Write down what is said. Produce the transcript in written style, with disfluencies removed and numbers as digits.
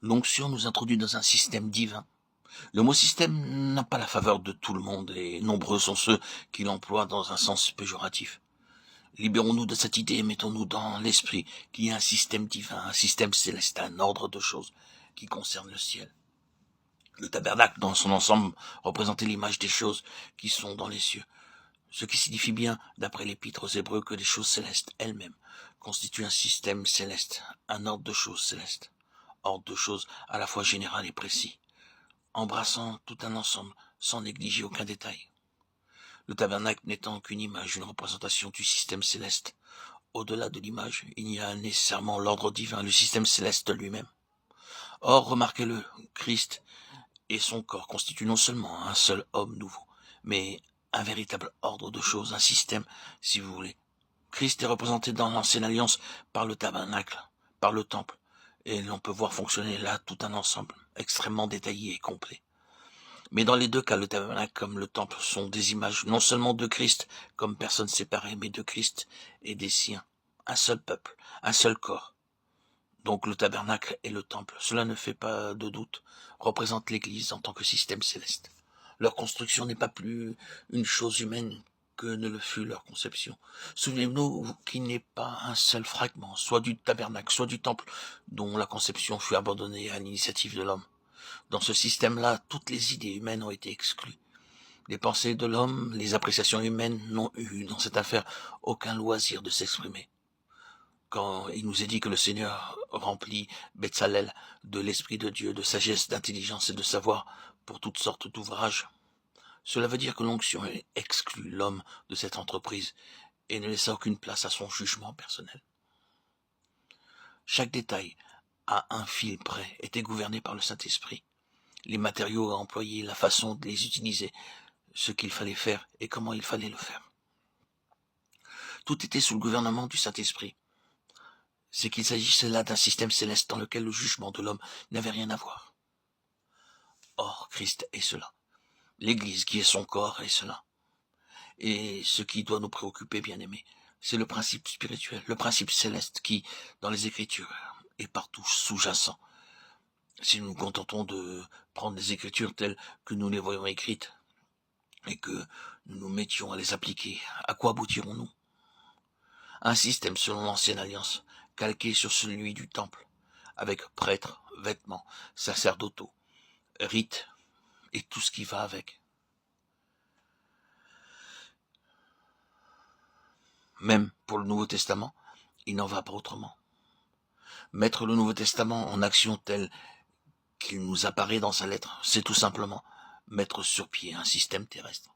L'onction nous introduit dans un système divin. Le mot système n'a pas la faveur de tout le monde et nombreux sont ceux qui l'emploient dans un sens péjoratif. Libérons-nous de cette idée et mettons-nous dans l'esprit qu'il y a un système divin, un système céleste, un ordre de choses qui concerne le ciel. Le tabernacle dans son ensemble représentait l'image des choses qui sont dans les cieux, ce qui signifie bien, d'après l'épître aux Hébreux, que les choses célestes elles-mêmes constituent un système céleste, un ordre de choses célestes, ordre de choses à la fois général et précis, embrassant tout un ensemble sans négliger aucun détail. Le tabernacle n'étant qu'une image, une représentation du système céleste. Au-delà de l'image, il y a nécessairement l'ordre divin, le système céleste lui-même. Or, remarquez-le, Christ et son corps constituent non seulement un seul homme nouveau, mais un véritable ordre de choses, un système, si vous voulez. Christ est représenté dans l'ancienne alliance par le tabernacle, par le temple, et l'on peut voir fonctionner là tout un ensemble, extrêmement détaillé et complet. Mais dans les deux cas, le tabernacle comme le temple sont des images non seulement de Christ comme personne séparée, mais de Christ et des siens. Un seul peuple, un seul corps. Donc le tabernacle et le temple, cela ne fait pas de doute, représentent l'Église en tant que système céleste. Leur construction n'est pas plus une chose humaine que ne le fut leur conception. Souvenez-nous qu'il n'est pas un seul fragment, soit du tabernacle, soit du temple, dont la conception fut abandonnée à l'initiative de l'homme. Dans ce système-là, toutes les idées humaines ont été exclues. Les pensées de l'homme, les appréciations humaines n'ont eu, dans cette affaire, aucun loisir de s'exprimer. Quand il nous est dit que le Seigneur remplit Betsalel de l'Esprit de Dieu, de sagesse, d'intelligence et de savoir pour toutes sortes d'ouvrages, cela veut dire que l'onction exclut l'homme de cette entreprise et ne laissa aucune place à son jugement personnel. Chaque détail, à un fil près, était gouverné par le Saint-Esprit. Les matériaux à employer, la façon de les utiliser, ce qu'il fallait faire et comment il fallait le faire. Tout était sous le gouvernement du Saint-Esprit. C'est qu'il s'agissait là d'un système céleste dans lequel le jugement de l'homme n'avait rien à voir. Or, Christ est cela. L'Église qui est son corps est cela. Et ce qui doit nous préoccuper, bien-aimés, c'est le principe spirituel, le principe céleste qui, dans les Écritures, est partout sous-jacent. Si nous nous contentons de prendre les Écritures telles que nous les voyons écrites et que nous nous mettions à les appliquer, à quoi aboutirons-nous? Un système selon l'ancienne alliance, calqué sur celui du temple, avec prêtres, vêtements, sacerdotaux, rites et tout ce qui va avec. Même pour le Nouveau Testament, il n'en va pas autrement. Mettre le Nouveau Testament en action tel qu'il nous apparaît dans sa lettre, c'est tout simplement mettre sur pied un système terrestre.